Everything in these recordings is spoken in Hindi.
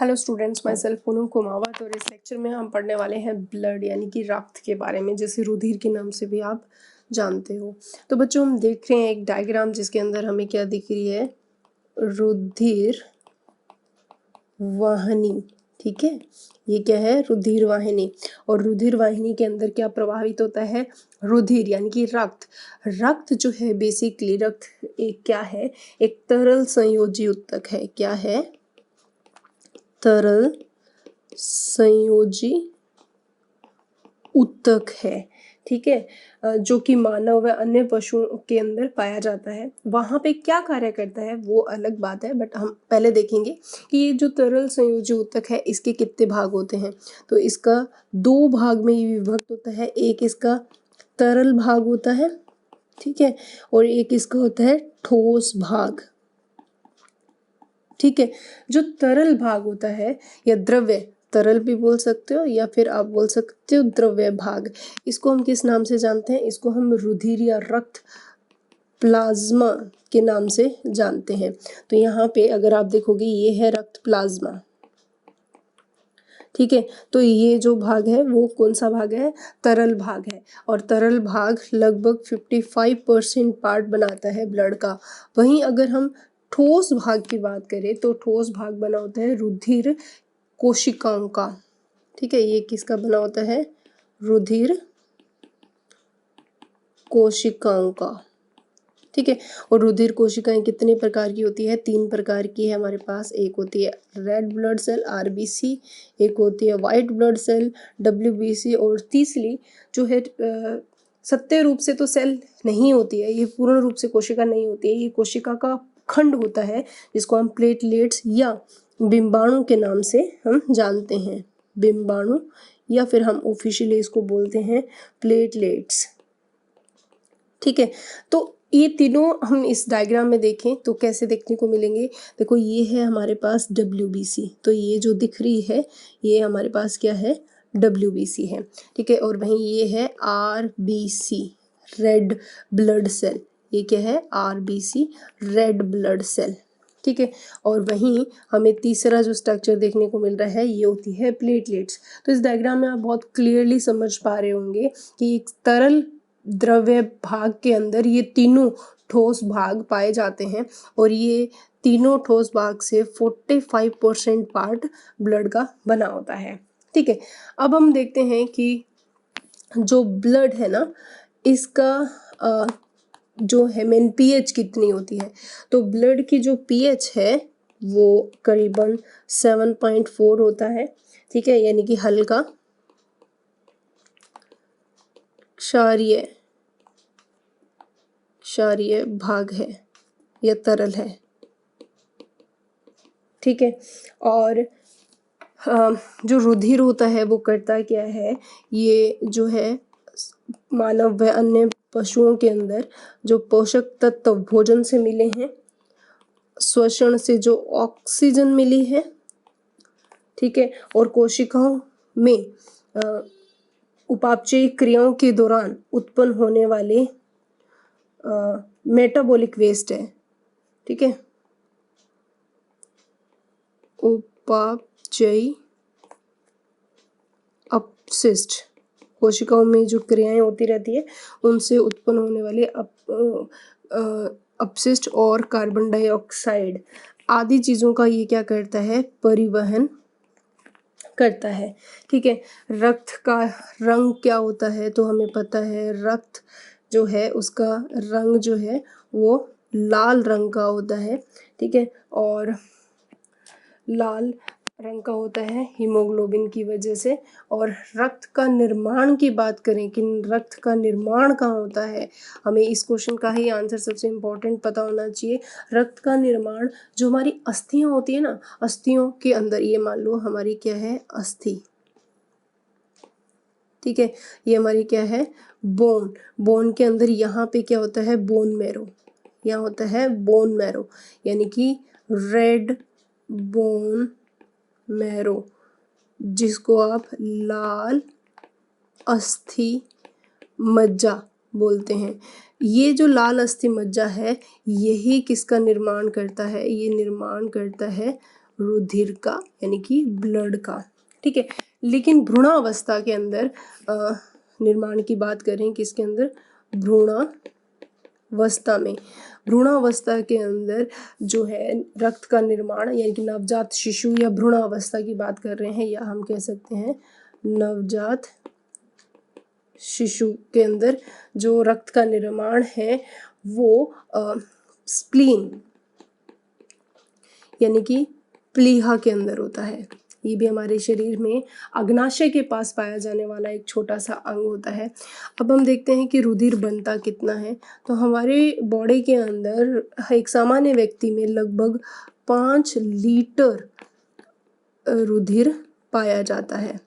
Hello students, my self Poonam Kumawat और इस लेक्चर में हम पढ़ने वाले हैं ब्लड यानी कि रक्त के बारे में, जैसे रुधिर के नाम से भी आप जानते हो। तो बच्चों हम देख रहे हैं एक डायग्राम जिसके अंदर हमें क्या दिख रही है, रुधिर वाहिनी। ठीक है, ये क्या है, रुधिर वाहिनी। और रुधिर वाहिनी के अंदर क्या प्रवाहित होता है, रुधिर यानी कि रक्त। रक्त जो है बेसिकली रक्त एक क्या है, एक तरल संयोजी ऊतक है। क्या है, तरल संयोजी ऊतक है। ठीक है, जो कि मानव व अन्य पशुओं के अंदर पाया जाता है। वहाँ पे क्या कार्य करता है वो अलग बात है, बट हम पहले देखेंगे कि ये जो तरल संयोजी ऊतक है इसके कितने भाग होते हैं। तो इसका दो भाग में ये विभक्त होता है। एक इसका तरल भाग होता है, ठीक है, और एक इसका होता है ठोस भाग। ठीक है, जो तरल भाग होता है या द्रव्य, तरल भी बोल सकते हो या फिर आप बोल सकते हो द्रव्य भाग, इसको हम किस नाम से जानते हैं, इसको हम रुधिर या रक्त प्लाज्मा के नाम से जानते हैं। तो यहाँ पे अगर आप देखोगे ये है रक्त प्लाज्मा। ठीक है, तो ये जो भाग है वो कौन सा भाग है, तरल भाग है। और तरल भाग लगभग 55% पार्ट बनाता है ब्लड का। वहीं अगर हम ठोस भाग की बात करें तो ठोस भाग बना होता है रुधिर कोशिकाओं का। ठीक है, ये किसका बना होता है, रुधिर कोशिकाओं का। ठीक है, और रुधिर कोशिकाएं कितने प्रकार की होती है, 3 प्रकार की है हमारे पास। एक होती है रेड ब्लड सेल आरबीसी, एक होती है वाइट ब्लड सेल डब्ल्यूबीसी, और तीसरी जो है सत्य रूप से तो सेल नहीं होती है, ये पूर्ण रूप से कोशिका नहीं होती है, ये कोशिका का खंड होता है जिसको हम प्लेटलेट्स या बिंबाणु के नाम से हम जानते हैं। बिंबाणु या फिर हम ऑफिशियली इसको बोलते हैं प्लेटलेट्स। ठीक है, तो ये तीनों हम इस डायग्राम में देखें तो कैसे देखने को मिलेंगे। देखो ये है हमारे पास WBC, तो ये जो दिख रही है ये हमारे पास क्या है, WBC है। ठीक है, और वहीं ये है RBC रेड ब्लड सेल, ये क्या है RBC रेड ब्लड सेल। ठीक है, और वहीं हमें तीसरा जो स्ट्रक्चर देखने को मिल रहा है ये होती है प्लेटलेट्स। तो इस डायग्राम में आप बहुत क्लियरली समझ पा रहे होंगे कि एक तरल द्रव्य भाग के अंदर ये तीनों ठोस भाग पाए जाते हैं, और ये तीनों ठोस भाग से 45% पार्ट ब्लड का बना होता है। ठीक है, अब हम देखते हैं कि जो ब्लड है ना, इसका जो है मेन pH कितनी होती है। तो ब्लड की जो pH है वो करीबन 7.4 होता है। ठीक है, यानी कि हल्का क्षारीय भाग है या तरल है। ठीक है, और जो रुधिर होता है वो करता क्या है, ये जो है मानव व अन्य पशुओं के अंदर जो पोषक तत्व भोजन से मिले हैं, श्वसन से जो ऑक्सीजन मिली है, ठीक है, और कोशिकाओं में उपापचयी क्रियाओं के दौरान उत्पन्न होने वाले मेटाबॉलिक वेस्ट है। ठीक है, उपापचयी अपशिष्ट, कोशिकाओं में जो क्रियाएं होती रहती है उनसे उत्पन्न होने वाले अपशिष्ट और कार्बन डाइऑक्साइड आदि चीज़ों का ये क्या करता है, परिवहन करता है। ठीक है, रक्त का रंग क्या होता है, तो हमें पता है रक्त जो है उसका रंग जो है वो लाल रंग का होता है। ठीक है, और लाल रंग का होता है हीमोग्लोबिन की वजह से। और रक्त का निर्माण की बात करें कि रक्त का निर्माण कहाँ होता है, हमें इस क्वेश्चन का ही आंसर सबसे इम्पोर्टेंट पता होना चाहिए। रक्त का निर्माण जो हमारी अस्थियां होती है ना, अस्थियों के अंदर, ये मान लो हमारी क्या है, अस्थि। ठीक है, ये हमारी क्या है, बोन। बोन के अंदर यहाँ पे क्या होता है, बोन मैरो, यहाँ होता है बोन मैरो, यानी कि रेड बोन मैरो, जिसको आप लाल अस्थि मज्जा बोलते हैं। ये जो लाल अस्थि मज्जा है यही किसका निर्माण करता है, ये निर्माण करता है रुधिर का यानी कि ब्लड का, ठीक है। लेकिन भ्रूणावस्था के अंदर निर्माण की बात करें किसके अंदर, भ्रूणावस्था में, भ्रूणावस्था के अंदर जो है रक्त का निर्माण यानी कि नवजात शिशु या भ्रूणावस्था की बात कर रहे हैं, या हम कह सकते हैं नवजात शिशु के अंदर जो रक्त का निर्माण है वो स्प्लीन यानी कि प्लीहा के अंदर होता है। ये भी हमारे शरीर में अग्नाशय के पास पाया जाने वाला एक छोटा सा अंग होता है। अब हम देखते हैं कि रुधिर बनता कितना है। तो हमारे बॉडी के अंदर एक सामान्य व्यक्ति में लगभग 5 लीटर रुधिर पाया जाता है,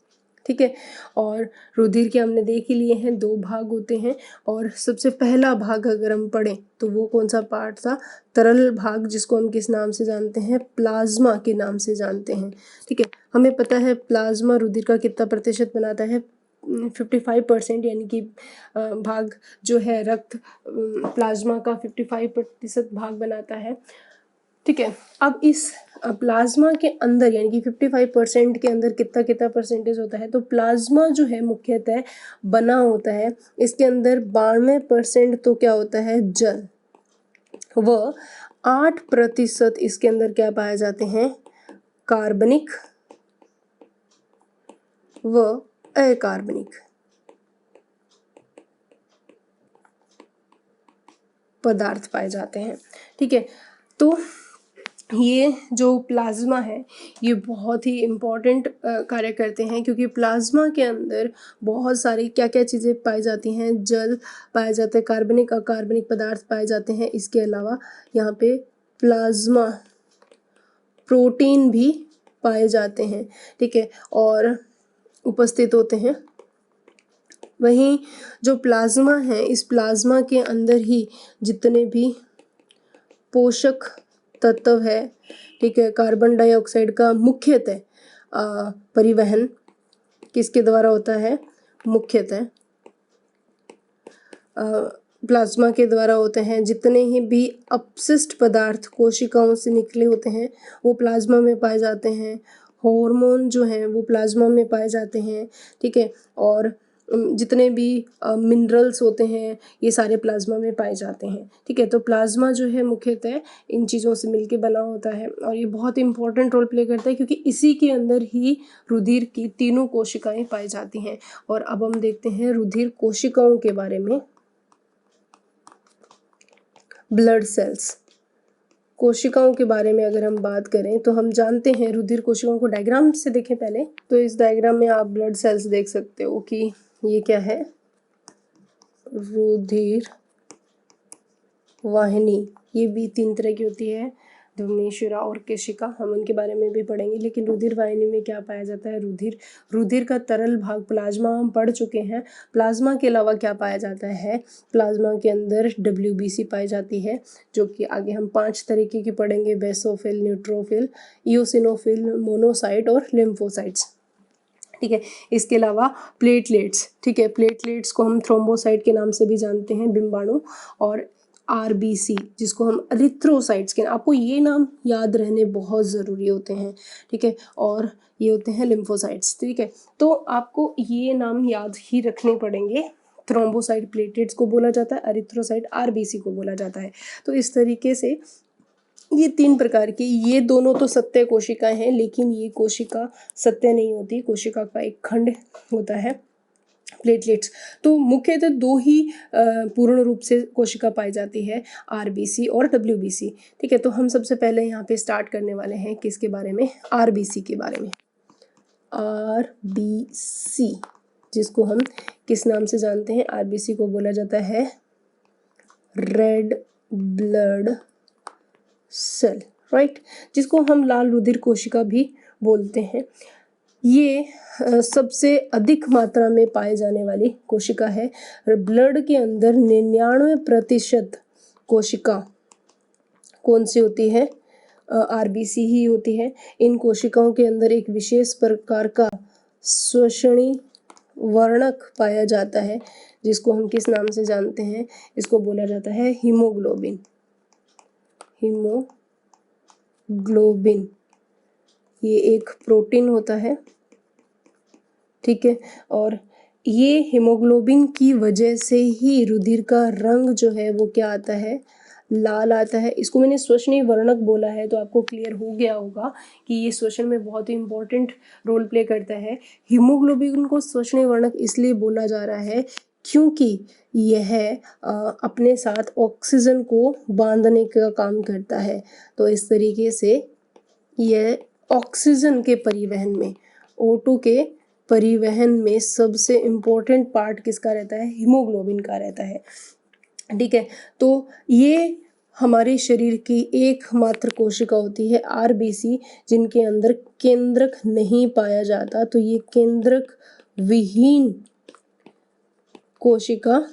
ठीक है। और रुधिर के हमने देख ही लिए हैं 2 भाग होते हैं, और सबसे पहला भाग अगर हम पढ़ें तो वो कौन सा पार्ट था, तरल भाग, जिसको हम किस नाम से जानते हैं, प्लाज्मा के नाम से जानते हैं, ठीक है। हमें पता है प्लाज्मा रुधिर का कितना प्रतिशत बनाता है, 55%, यानी कि भाग जो है रक्त प्लाज्मा का 55% भाग बनाता है, ठीक है। अब इस प्लाज्मा के अंदर यानी कि 55% के अंदर कितना कितना परसेंटेज होता है, तो प्लाज्मा जो है मुख्यतः बना होता है, इसके अंदर 92% तो क्या होता है, जल, व 8% इसके अंदर क्या पाए जाते हैं, कार्बनिक व अकार्बनिक पदार्थ पाए जाते हैं, ठीक है। तो ये जो प्लाज्मा है ये बहुत ही इम्पॉर्टेंट कार्य करते हैं, क्योंकि प्लाज्मा के अंदर बहुत सारी क्या क्या चीज़ें पाई जाती हैं, जल पाया जाता है, कार्बनिक अकार्बनिक पदार्थ पाए जाते हैं। इसके अलावा यहाँ पे प्लाज्मा प्रोटीन भी पाए जाते हैं, ठीक है, और उपस्थित होते हैं। वहीं जो प्लाज्मा है, इस प्लाज्मा के अंदर ही जितने भी पोषक तत्व है, ठीक है, कार्बन डाइऑक्साइड का मुख्यतः परिवहन किसके द्वारा होता है, मुख्यतः प्लाज्मा के द्वारा होते हैं। जितने ही भी अपशिष्ट पदार्थ कोशिकाओं से निकले होते हैं वो प्लाज्मा में पाए जाते हैं। हार्मोन जो हैं वो प्लाज्मा में पाए जाते हैं, ठीक है, और जितने भी मिनरल्स होते हैं ये सारे प्लाज्मा में पाए जाते हैं, ठीक है। तो प्लाज्मा जो है मुख्यतः इन चीज़ों से मिलके बना होता है, और ये बहुत इंपॉर्टेंट रोल प्ले करता है, क्योंकि इसी के अंदर ही रुधिर की तीनों कोशिकाएं पाई जाती हैं। और अब हम देखते हैं रुधिर कोशिकाओं के बारे में। ब्लड सेल्स, कोशिकाओं के बारे में अगर हम बात करें तो हम जानते हैं रुधिर कोशिकाओं को डायग्राम से देखें पहले, तो इस डायग्राम में आप ब्लड सेल्स देख सकते हो कि ये क्या है, रुधिर वाहिनी। ये भी 3 तरह की होती है, धमनी, शिरा और केशिका, हम उनके बारे में भी पढ़ेंगे। लेकिन रुधिर वाहिनी में क्या पाया जाता है, रुधिर का तरल भाग प्लाज्मा हम पढ़ चुके हैं। प्लाज्मा के अलावा क्या पाया जाता है, प्लाज्मा के अंदर WBC पाई जाती है, जो कि आगे हम 5 तरीके की पढ़ेंगे, बेसोफिल, न्यूट्रोफिल, इओसिनोफिल, मोनोसाइट और लिम्फोसाइट्स, ठीक है। इसके अलावा प्लेटलेट्स, ठीक है, प्लेटलेट्स को हम थ्रोम्बोसाइट के नाम से भी जानते हैं, बिंबाणु, और RBC जिसको हम एरिथ्रोसाइट्स के, आपको ये नाम याद रहने बहुत ज़रूरी होते हैं, ठीक है, और ये होते हैं लिम्फोसाइट्स, ठीक है। तो आपको ये नाम याद ही रखने पड़ेंगे। थ्रोम्बोसाइट प्लेटलेट्स को बोला जाता है, एरिथ्रोसाइट RBC को बोला जाता है। तो इस तरीके से ये 3 प्रकार की, ये दोनों तो सत्य कोशिकाएं हैं, लेकिन ये कोशिका सत्य नहीं होती, कोशिका का एक खंड होता है प्लेटलेट्स। तो मुख्यतः 2 ही पूर्ण रूप से कोशिका पाई जाती है, RBC और WBC, ठीक है। तो हम सबसे पहले यहाँ पे स्टार्ट करने वाले हैं किसके बारे में, RBC के बारे में। RBC जिसको हम किस नाम से जानते हैं, RBC को बोला जाता है रेड ब्लड सेल, राइट, जिसको हम लाल रुधिर कोशिका भी बोलते हैं। ये सबसे अधिक मात्रा में पाए जाने वाली कोशिका है। ब्लड के अंदर 99% कोशिका कौन सी होती है, RBC ही होती है। इन कोशिकाओं के अंदर एक विशेष प्रकार का श्वसनी वर्णक पाया जाता है, जिसको हम किस नाम से जानते हैं, इसको बोला जाता है हीमोग्लोबिन। हीमोग्लोबिन, ये एक प्रोटीन होता है, ठीक है। और ये हीमोग्लोबिन की वजह से ही रुधिर का रंग जो है वो क्या आता है, लाल आता है। इसको मैंने श्वसनीय वर्णक बोला है, तो आपको क्लियर हो गया होगा कि ये श्वसन में बहुत ही इंपॉर्टेंट रोल प्ले करता है। हीमोग्लोबिन को श्वसनीय वर्णक इसलिए बोला जा रहा है क्योंकि यह अपने साथ ऑक्सीजन को बांधने का काम करता है। तो इस तरीके से यह ऑक्सीजन के परिवहन में, O2 के परिवहन में सबसे इम्पोर्टेंट पार्ट किसका रहता है, हीमोग्लोबिन का रहता है, ठीक है। तो ये हमारे शरीर की एकमात्र कोशिका होती है RBC, जिनके अंदर केंद्रक नहीं पाया जाता। तो ये केंद्रक विहीन कोशिका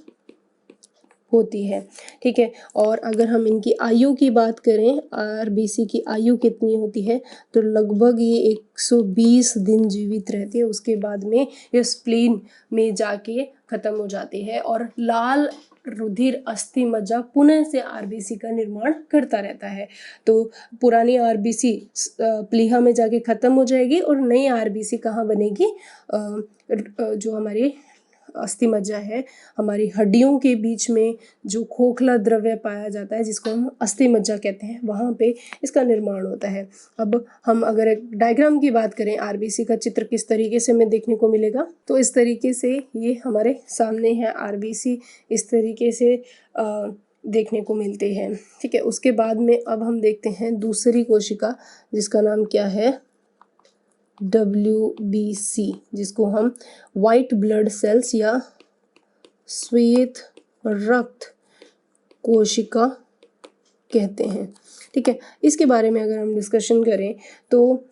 होती है, ठीक है। और अगर हम इनकी आयु की बात करें, RBC की आयु कितनी होती है, तो लगभग ये 120 दिन जीवित रहती है। उसके बाद में ये स्प्लीन में जाके खत्म हो जाती है और लाल रुधिर अस्थि मज्जा पुनः से RBC का निर्माण करता रहता है। तो पुरानी RBC प्लीहा में जाके खत्म हो जाएगी और नई RBC कहाँ बनेगी, जो हमारी अस्थि मज्जा है, हमारी हड्डियों के बीच में जो खोखला द्रव्य पाया जाता है जिसको हम अस्थि मज्जा कहते हैं, वहाँ पे इसका निर्माण होता है। अब हम अगर एक डायग्राम की बात करें, RBC का चित्र किस तरीके से हमें देखने को मिलेगा, तो इस तरीके से ये हमारे सामने है RBC, इस तरीके से देखने को मिलते हैं, ठीक है। उसके बाद में अब हम देखते हैं दूसरी कोशिका जिसका नाम क्या है, WBC, जिसको हम वाइट ब्लड सेल्स या श्वेत रक्त कोशिका कहते हैं, ठीक है। इसके बारे में अगर हम डिस्कशन करें तो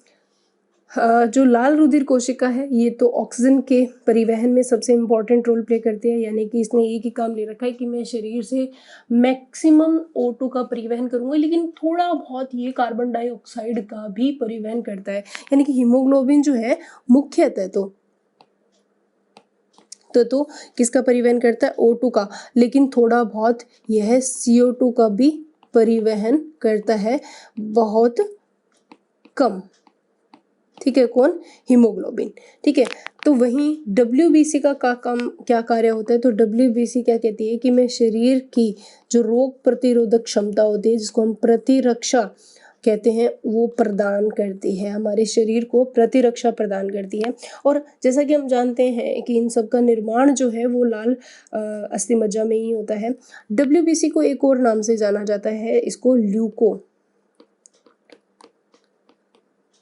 जो लाल रुधिर कोशिका है ये तो ऑक्सीजन के परिवहन में सबसे इम्पॉर्टेंट रोल प्ले करती है, यानी कि इसने एक ही काम ले रखा है कि मैं शरीर से मैक्सिमम O2 का परिवहन करूंगा, लेकिन थोड़ा बहुत ये कार्बन डाइऑक्साइड का भी परिवहन करता है। यानी कि हीमोग्लोबिन जो है मुख्यतः तो किसका परिवहन करता है, O2 का, लेकिन थोड़ा बहुत यह CO2 का भी परिवहन करता है, बहुत कम, ठीक है। कौन, हीमोग्लोबिन, ठीक है। तो वहीं WBC का काम क्या कार्य होता है, तो WBC क्या कहती है कि मैं शरीर की जो रोग प्रतिरोधक क्षमता होती है, जिसको हम प्रतिरक्षा कहते हैं, वो प्रदान करती है, हमारे शरीर को प्रतिरक्षा प्रदान करती है। और जैसा कि हम जानते हैं कि इन सब का निर्माण जो है वो लाल अस्थि मज्जा में ही होता है। WBC को एक और नाम से जाना जाता है, इसको ल्यूको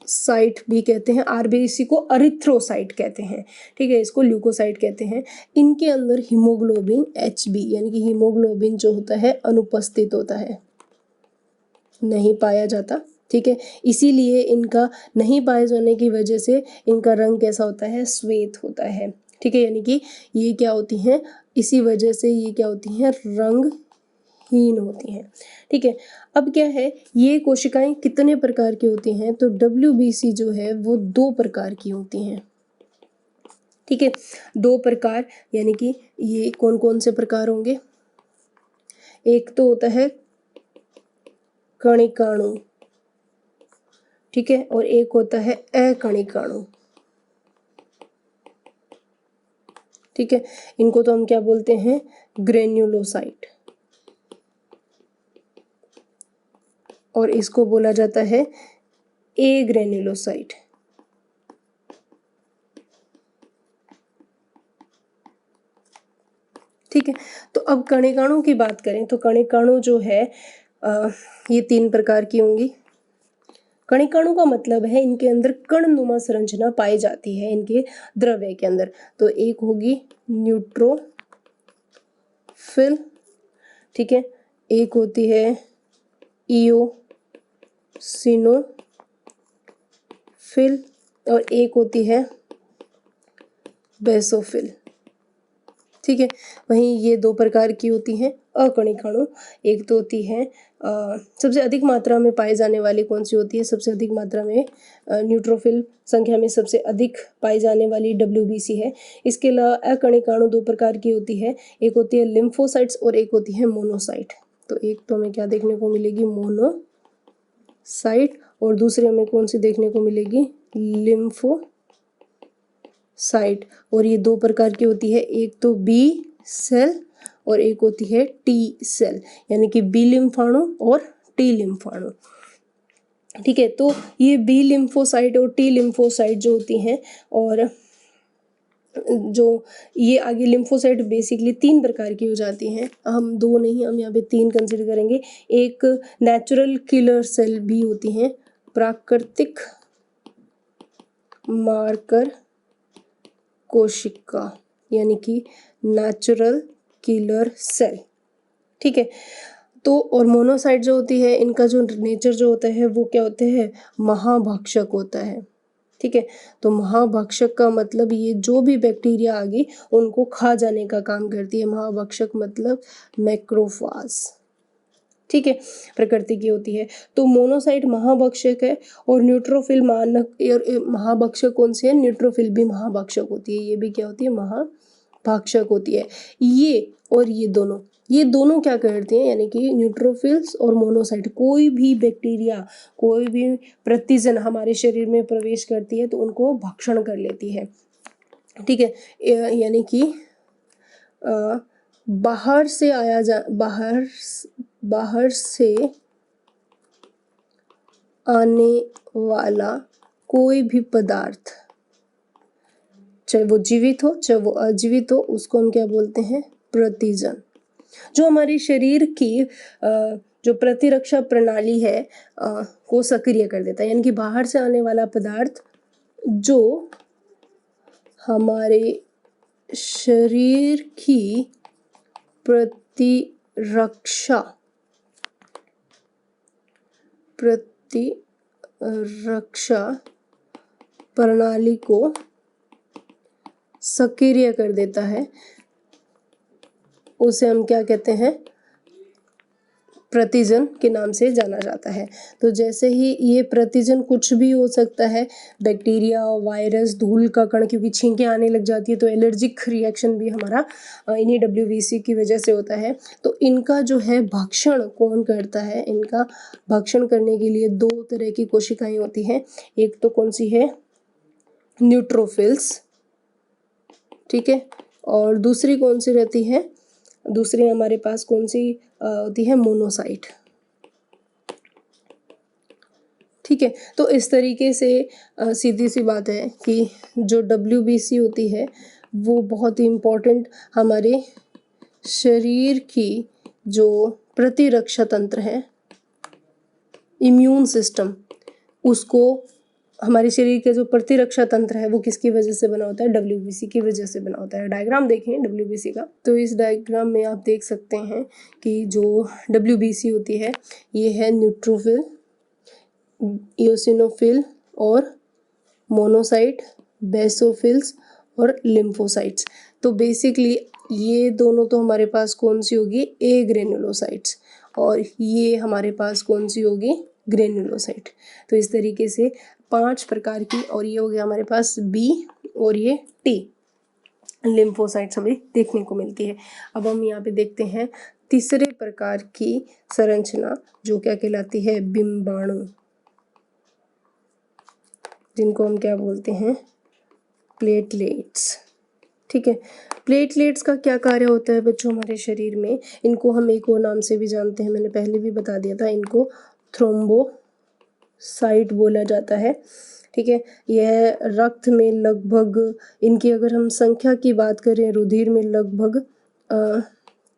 साइट भी कहते हैं, RBC को अरिथ्रोसाइट कहते हैं, ठीक है, इसको ल्यूकोसाइट कहते हैं। इनके अंदर हीमोग्लोबिन HB यानी कि हीमोग्लोबिन जो होता है अनुपस्थित होता है, नहीं पाया जाता, ठीक है। इसीलिए इनका नहीं पाए जाने की वजह से इनका रंग कैसा होता है, श्वेत होता है, ठीक है। यानी कि ये क्या होती हैं, इसी वजह से ये क्या होती हैं, रंगहीन होती हैं, ठीक है। अब क्या है, ये कोशिकाएं कितने प्रकार की होती हैं, तो WBC जो है वो 2 प्रकार की होती हैं, ठीक है। 2 प्रकार, यानी कि ये कौन कौन से प्रकार होंगे, एक तो होता है कणिकाणु, ठीक है, और एक होता है अकणिकाणु, ठीक है। इनको तो हम क्या बोलते हैं, ग्रेन्युलोसाइट, और इसको बोला जाता है ए ग्रेन्युलोसाइट, ठीक है। तो अब कणिकाणु की बात करें तो कणिकाणु जो है ये 3 प्रकार की होंगी। कणिकाणु का मतलब है इनके अंदर कणनुमा संरचना पाई जाती है इनके द्रव्य के अंदर। तो एक होगी न्यूट्रोफिल, ठीक है, एक होती है इओसिनोफिल और एक होती है बेसोफिल, ठीक है। वहीं ये 2 प्रकार की होती हैं अकणिकाणु। एक तो होती है सबसे अधिक मात्रा में पाई जाने वाली कौन सी होती है, सबसे अधिक मात्रा में न्यूट्रोफिल संख्या में सबसे अधिक पाई जाने वाली WBC है। इसके अलावा अकणिकाणु 2 प्रकार की होती है, एक होती है लिम्फोसाइट्स और एक होती है मोनोसाइट। तो एक तो हमें क्या देखने को मिलेगी, साइट, और दूसरी हमें कौन सी देखने को मिलेगी, लिम्फोसाइट। और ये दो प्रकार की होती है, एक तो बी सेल और एक होती है टी सेल, यानी कि बी लिम्फाणु और टी लिम्फाणु। ठीक है, तो ये बी लिम्फोसाइट और टी लिम्फोसाइट जो होती हैं, और जो ये आगे लिम्फोसाइट बेसिकली तीन प्रकार की हो जाती हैं, हम दो नहीं, हम यहाँ पे तीन कंसिडर करेंगे। एक नेचुरल किलर सेल भी होती हैं, प्राकृतिक मारकर कोशिका, यानी कि नेचुरल किलर सेल। ठीक है, तो और मोनोसाइट जो होती है, इनका जो नेचर जो होता है वो क्या होते हैं, महाभक्षक होता है। ठीक है, तो महाभक्षक का मतलब ये जो भी बैक्टीरिया आ गई उनको खा जाने का काम करती है। महाभक्षक मतलब मैक्रोफाज। ठीक है, प्रकृति की होती है। तो मोनोसाइट महाभक्षक है, और न्यूट्रोफिल महाभक्षक कौन सी है, न्यूट्रोफिल भी महाभक्षक होती है, ये भी क्या होती है, महाभक्षक होती है। ये दोनों क्या करती हैं, यानी कि न्यूट्रोफिल्स और मोनोसाइट, कोई भी बैक्टीरिया, कोई भी प्रतिजन हमारे शरीर में प्रवेश करती है तो उनको भक्षण कर लेती है। ठीक है, यानी कि बाहर से आने वाला कोई भी पदार्थ, चाहे वो जीवित हो चाहे वो अजीवित हो, उसको हम क्या बोलते हैं, प्रतिजन। जो हमारे शरीर की जो प्रतिरक्षा प्रणाली है को सक्रिय कर देता है, यानी कि बाहर से आने वाला पदार्थ जो हमारे शरीर की प्रतिरक्षा प्रणाली को सक्रिय कर देता है, उसे हम क्या कहते हैं, प्रतिजन के नाम से जाना जाता है। तो जैसे ही ये प्रतिजन कुछ भी हो सकता है, बैक्टीरिया, वायरस, धूल का कण, क्योंकि छींकें आने लग जाती है तो एलर्जिक रिएक्शन भी हमारा इन्हीं WBC की वजह से होता है। तो इनका जो है भक्षण कौन करता है, इनका भक्षण करने के लिए दो तरह की कोशिकाएं होती हैं। एक तो कौन सी है, न्यूट्रोफिल्स। ठीक है, और दूसरी कौन सी रहती है, दूसरी हमारे पास कौन सी होती है, मोनोसाइट। ठीक है, तो इस तरीके से सीधी सी बात है कि जो WBC होती है वो बहुत ही इम्पोर्टेंट हमारे शरीर की जो प्रतिरक्षा तंत्र है, इम्यून सिस्टम, उसको, हमारे शरीर के जो प्रतिरक्षा तंत्र है वो किसकी वजह से बना होता है, WBC की वजह से बना होता है। डायग्राम देखें WBC का, तो इस डायग्राम में आप देख सकते हैं कि जो WBC होती है ये है न्यूट्रोफिल, इओसिनोफिल और मोनोसाइट, बेसोफिल्स और लिम्फोसाइट्स। तो बेसिकली ये दोनों तो हमारे पास कौन सी होगी, ए ग्रेनुलोसाइट्स, और ये हमारे पास कौन सी होगी, ग्रेनुलोसाइट। तो इस तरीके से 5 प्रकार की, और ये हो गया हमारे पास बी, और ये टी लिम्फोसाइट्स हमें देखने को मिलती है। अब हम यहाँ पे देखते हैं तीसरे प्रकार की संरचना जो क्या कहलाती है, बिंबाणु, जिनको हम क्या बोलते हैं, प्लेटलेट्स। ठीक है, प्लेटलेट्स का क्या कार्य होता है बच्चों हमारे शरीर में, इनको हम एक और नाम से भी जानते हैं, मैंने पहले भी बता दिया था, इनको थ्रोम्बोसाइट बोला जाता है। ठीक है, यह रक्त में लगभग, इनकी अगर हम संख्या की बात करें, रुधिर में लगभग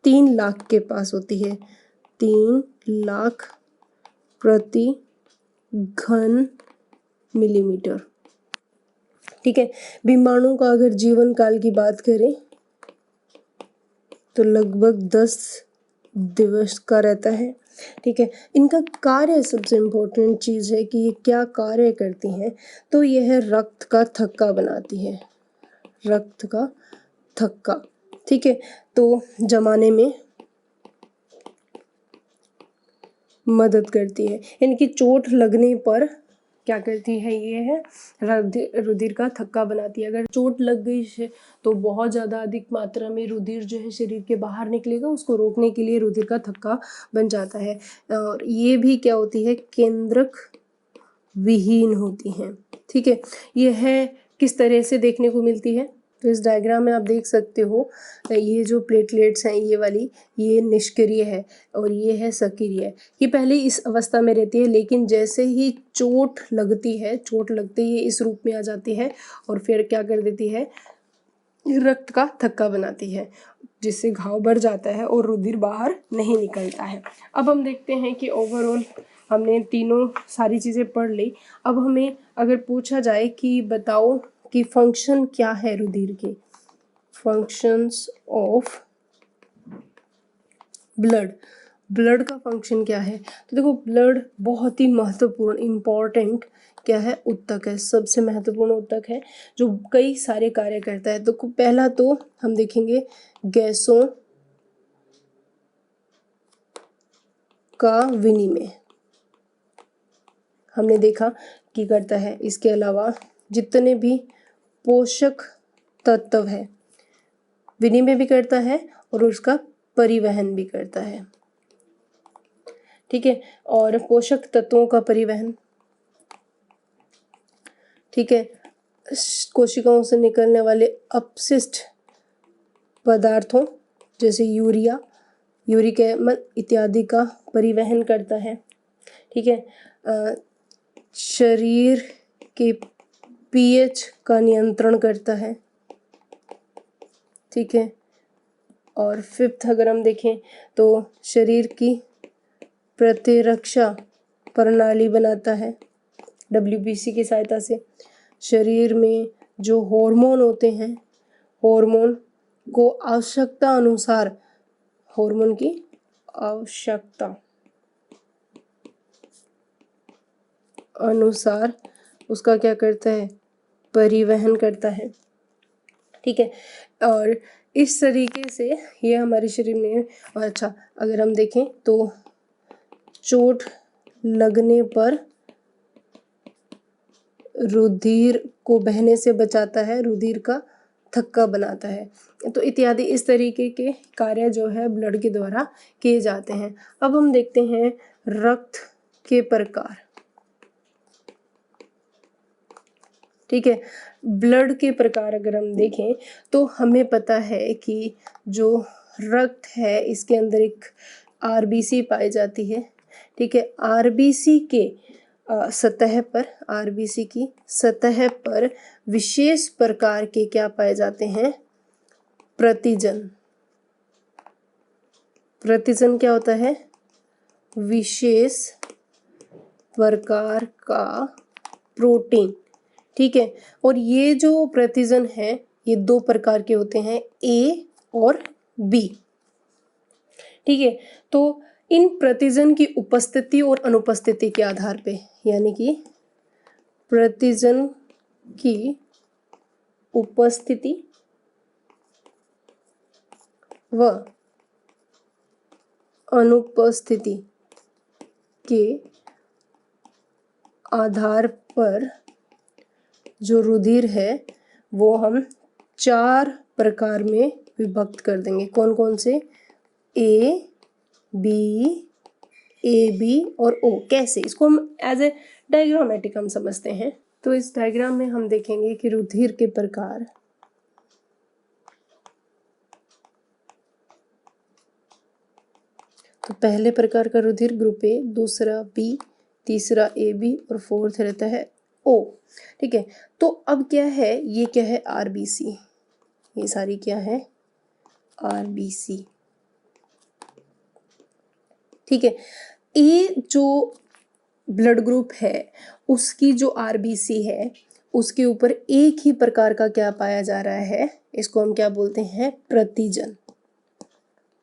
3 लाख के पास होती है, 3 लाख प्रति घन मिलीमीटर। ठीक है, बिंबाणु का अगर जीवन काल की बात करें तो लगभग 10 दिवस का रहता है। ठीक है, इनका कार्य सबसे इम्पोर्टेंट चीज़ है कि ये क्या कार्य करती हैं, तो यह रक्त का थक्का बनाती है, रक्त का थक्का। ठीक है, तो जमाने में मदद करती है, इनकी चोट लगने पर क्या करती है, ये है रुधिर का थक्का बनाती है। अगर चोट लग गई है तो बहुत ज़्यादा अधिक मात्रा में रुधिर जो है शरीर के बाहर निकलेगा, उसको रोकने के लिए रुधिर का थक्का बन जाता है। और ये भी क्या होती है, केंद्रक विहीन होती हैं। ठीक है, ये है किस तरह से देखने को मिलती है, तो इस डायग्राम में आप देख सकते हो ये जो प्लेटलेट्स हैं ये वाली, ये निष्क्रिय है और ये है सक्रिय। ये पहले इस अवस्था में रहती है, लेकिन जैसे ही चोट लगती है, चोट लगते ही इस रूप में आ जाती है और फिर क्या कर देती है, रक्त का थक्का बनाती है, जिससे घाव बढ़ जाता है और रुधिर बाहर नहीं निकलता है। अब हम देखते हैं कि ओवरऑल हमने तीनों सारी चीज़ें पढ़ ली। अब हमें अगर पूछा जाए कि बताओ कि फंक्शन क्या है रुधिर के, फंक्शंस ऑफ ब्लड का फंक्शन क्या है, तो देखो ब्लड बहुत ही महत्वपूर्ण इम्पॉर्टेंट क्या है, ऊतक है, सबसे महत्वपूर्ण ऊतक है जो कई सारे कार्य करता है। तो पहला तो हम देखेंगे गैसों का विनिमय, हमने देखा कि करता है। इसके अलावा जितने भी पोषक तत्व है विनिमय भी करता है और उसका परिवहन भी करता है। ठीक है, और पोषक तत्वों का परिवहन, ठीक है, कोशिकाओं से निकलने वाले अपशिष्ट पदार्थों जैसे यूरिया, यूरिक एसिड इत्यादि का परिवहन करता है। ठीक है, शरीर के पीएच का नियंत्रण करता है। ठीक है, और फिफ्थ अगर हम देखें तो शरीर की प्रतिरक्षा प्रणाली बनाता है WBC की सहायता से। शरीर में जो हार्मोन होते हैं, हार्मोन को आवश्यकता अनुसार, हार्मोन की आवश्यकता अनुसार उसका क्या करता है, परिवहन करता है। ठीक है, और इस तरीके से ये हमारे शरीर में। और अच्छा, अगर हम देखें तो चोट लगने पर रुधिर को बहने से बचाता है, रुधिर का थक्का बनाता है। तो इत्यादि इस तरीके के कार्य जो है ब्लड के द्वारा किए जाते हैं। अब हम देखते हैं रक्त के प्रकार। ठीक है, ब्लड के प्रकार अगर हम देखें तो हमें पता है कि जो रक्त है इसके अंदर एक RBC पाई जाती है। ठीक है, RBC के सतह पर, RBC की सतह पर विशेष प्रकार के क्या पाए जाते हैं, प्रतिजन। प्रतिजन क्या होता है, विशेष प्रकार का प्रोटीन। ठीक है, और ये जो प्रतिजन है ये दो प्रकार के होते हैं, A और B। ठीक है, तो इन प्रतिजन की उपस्थिति और अनुपस्थिति के आधार पे, यानी कि प्रतिजन की उपस्थिति व अनुपस्थिति के आधार पर जो रुधिर है वो हम 4 प्रकार में विभक्त कर देंगे। कौन कौन से, A, B, AB और O। कैसे, इसको हम एज ए डायग्रामेटिक हम समझते हैं। तो इस डायग्राम में हम देखेंगे कि रुधिर के प्रकार। तो पहले प्रकार का रुधिर ग्रुप A, दूसरा B, तीसरा AB और फोर्थ रहता है O। ठीक है, तो अब क्या है, ये क्या है, RBC, ये सारी क्या है, RBC। ठीक है, ए जो ब्लड ग्रुप है उसकी जो RBC है उसके ऊपर एक ही प्रकार का क्या पाया जा रहा है, इसको हम क्या बोलते हैं, प्रतिजन।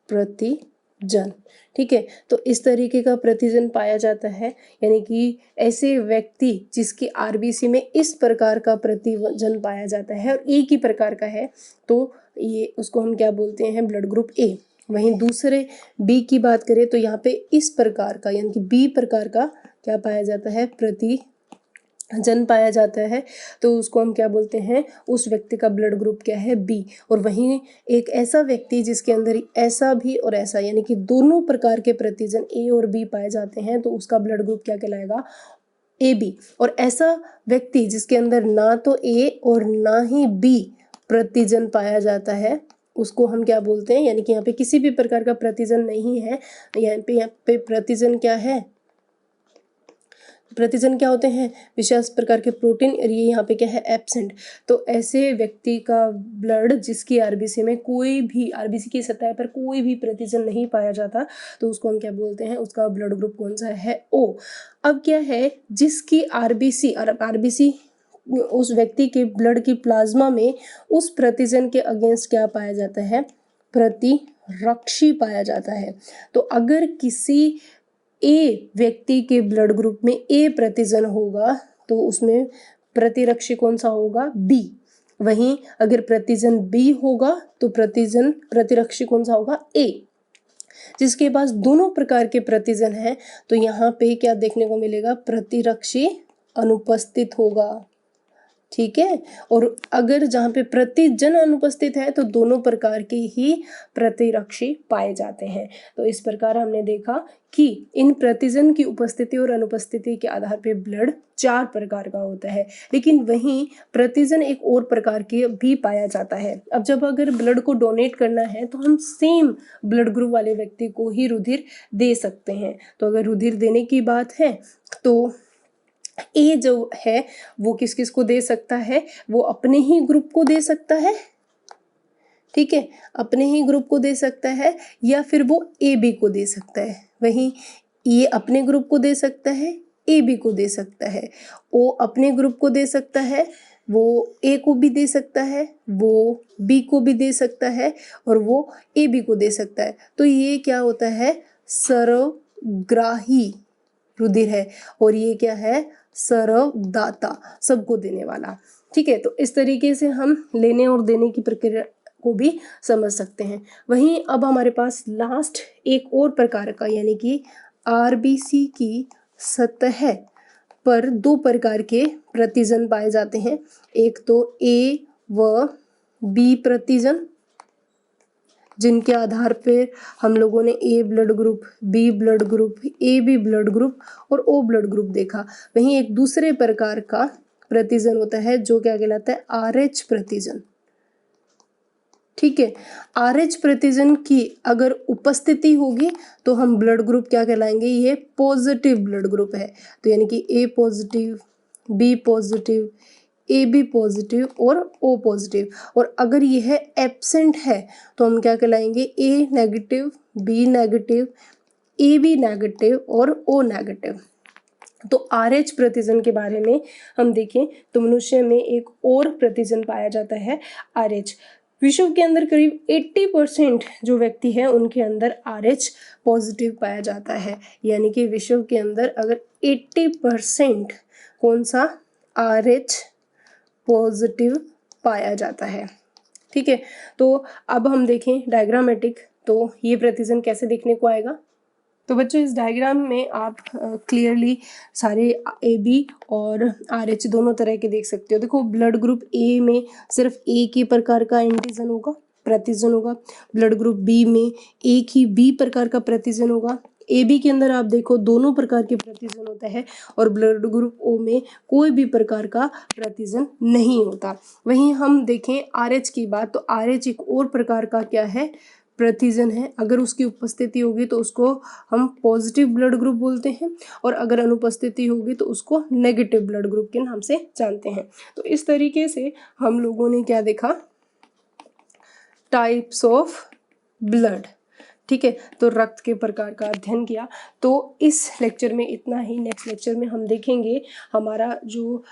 प्रतिजन, ठीक है, तो इस तरीके का प्रतिजन पाया जाता है, यानी कि ऐसे व्यक्ति जिसकी RBC में इस प्रकार का प्रतिजन पाया जाता है और एक ही प्रकार का है, तो ये उसको हम क्या बोलते हैं, ब्लड ग्रुप A। वहीं दूसरे B की बात करें तो यहाँ पे इस प्रकार का यानी कि B प्रकार का क्या पाया जाता है, प्रतिजन जन पाया जाता है तो उसको हम क्या बोलते हैं, उस व्यक्ति का ब्लड ग्रुप क्या है, बी। और वहीं एक ऐसा व्यक्ति जिसके अंदर ऐसा भी और ऐसा यानी कि दोनों प्रकार के प्रतिजन ए और बी पाए जाते हैं तो उसका ब्लड ग्रुप क्या कहलाएगा, ए बी। और ऐसा व्यक्ति जिसके अंदर ना तो ए और ना ही बी प्रतिजन पाया जाता है उसको हम क्या बोलते हैं, यानी कि यहाँ पे किसी भी प्रकार का प्रतिजन नहीं है, यहाँ पे प्रतिजन क्या है, प्रतिजन क्या होते हैं, विशेष प्रकार के प्रोटीन, और ये यहाँ पे क्या है, एब्सेंट। तो ऐसे व्यक्ति का ब्लड जिसकी आरबीसी में कोई भी, आरबीसी की सतह पर कोई भी प्रतिजन नहीं पाया जाता तो उसको हम क्या बोलते हैं, उसका ब्लड ग्रुप कौन सा है, ओ। अब क्या है, जिसकी आरबीसी उस व्यक्ति के ब्लड की प्लाज्मा में उस प्रतिजन के अगेंस्ट क्या पाया जाता है, प्रतिरक्षी पाया जाता है। तो अगर किसी ए व्यक्ति के ब्लड ग्रुप में ए प्रतिजन होगा तो उसमें प्रतिरक्षी कौन सा होगा, बी। वहीं अगर प्रतिजन बी होगा तो प्रतिरक्षी कौन सा होगा, ए। जिसके पास दोनों प्रकार के प्रतिजन है तो यहाँ पे क्या देखने को मिलेगा, प्रतिरक्षी अनुपस्थित होगा, ठीक है। और अगर जहाँ पे प्रतिजन अनुपस्थित है तो दोनों प्रकार के ही प्रतिरक्षी पाए जाते हैं। तो इस प्रकार हमने देखा कि इन प्रतिजन की उपस्थिति और अनुपस्थिति के आधार पे ब्लड 4 प्रकार का होता है, लेकिन वहीं प्रतिजन एक और प्रकार के भी पाया जाता है। अब जब अगर ब्लड को डोनेट करना है तो हम सेम ब्लड ग्रुप वाले व्यक्ति को ही रुधिर दे सकते हैं। तो अगर रुधिर देने की बात है तो ए जो है वो किस किस को दे सकता है, वो अपने ही ग्रुप को दे सकता है, ठीक है, अपने ही ग्रुप को दे सकता है, या फिर वो ए बी को दे सकता है। वहीं ये अपने ग्रुप को दे सकता है, ए बी को दे सकता है, ओ अपने ग्रुप को दे सकता है, वो ए को भी दे सकता है, वो बी को भी दे सकता है, और वो ए बी को दे सकता है। तो ये क्या होता है, सर्वग्राही रुधिर है, और ये क्या है, सर्वदाता, सबको देने वाला, ठीक है। तो इस तरीके से हम लेने और देने की प्रक्रिया को भी समझ सकते हैं। वहीं अब हमारे पास लास्ट एक और प्रकार का, यानी कि आरबीसी की सतह पर 2 प्रकार के प्रतिजन पाए जाते हैं। एक तो ए व बी प्रतिजन, जिनके आधार पर हम लोगों ने A blood group, B blood group, A B blood group और ओ ब्लड ग्रुप देखा। वहीं एक दूसरे प्रकार का प्रतिजन होता है जो क्या कहलाता है, आरएच प्रतिजन, ठीक है। आरएच प्रतिजन की अगर उपस्थिति होगी तो हम ब्लड ग्रुप क्या कहलाएंगे, ये पॉजिटिव ब्लड ग्रुप है। तो यानी कि A positive, B positive, A B positive और ओ पॉजिटिव। और अगर यह एब्सेंट है तो हम क्या कहलाएंगे, A negative, B negative, A B negative और ओ नेगेटिव। तो आरएच प्रतिजन के बारे में हम देखें तो मनुष्य में एक और प्रतिजन पाया जाता है, आरएच। विश्व के अंदर करीब 80% जो व्यक्ति है उनके अंदर आरएच पॉजिटिव पाया जाता है। यानी कि विश्व के अंदर अगर 80% कौन सा, आरएच पॉजिटिव पाया जाता है, ठीक है। तो अब हम देखें डायग्रामेटिक, तो ये प्रतिजन कैसे देखने को आएगा। तो बच्चों इस डायग्राम में आप क्लियरली सारे ए बी और आर एच दोनों तरह के देख सकते हो। देखो ब्लड ग्रुप ए में सिर्फ एक ही प्रकार का एंटीजन होगा, प्रतिजन होगा। ब्लड ग्रुप बी में एक ही बी प्रकार का प्रतिजन होगा। ए बी के अंदर आप देखो दोनों प्रकार के प्रतिजन होता है, और ब्लड ग्रुप ओ में कोई भी प्रकार का प्रतिजन नहीं होता। वहीं हम देखें आर एच की बात, तो आर एच एक और प्रकार का क्या है, प्रतिजन है। अगर उसकी उपस्थिति होगी तो उसको हम पॉजिटिव ब्लड ग्रुप बोलते हैं, और अगर अनुपस्थिति होगी तो उसको नेगेटिव ब्लड ग्रुप के नाम से जानते हैं। तो इस तरीके से हम लोगों ने क्या देखा, टाइप्स ऑफ ब्लड, ठीक है। तो रक्त के प्रकार का अध्ययन किया। तो इस लेक्चर में इतना ही। नेक्स्ट लेक्चर में हम देखेंगे हमारा जो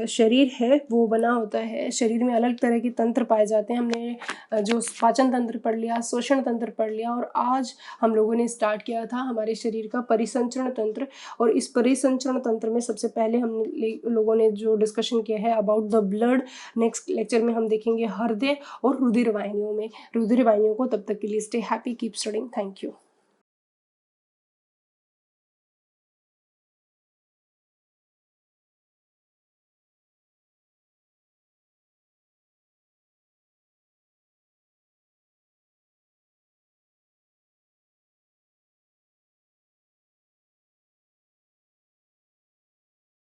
शरीर है वो बना होता है, शरीर में अलग तरह के तंत्र पाए जाते हैं। हमने जो पाचन तंत्र पढ़ लिया, श्वसन तंत्र पढ़ लिया, और आज हम लोगों ने स्टार्ट किया था हमारे शरीर का परिसंचरण तंत्र। और इस परिसंचरण तंत्र में सबसे पहले हम लोगों ने जो डिस्कशन किया है about the blood. Next lecture में हम देखेंगे हृदय और रुधिर वाहिनियों में रुधिर वाहिनियों को। तब तक के लिए stay happy, keep studying, thank you.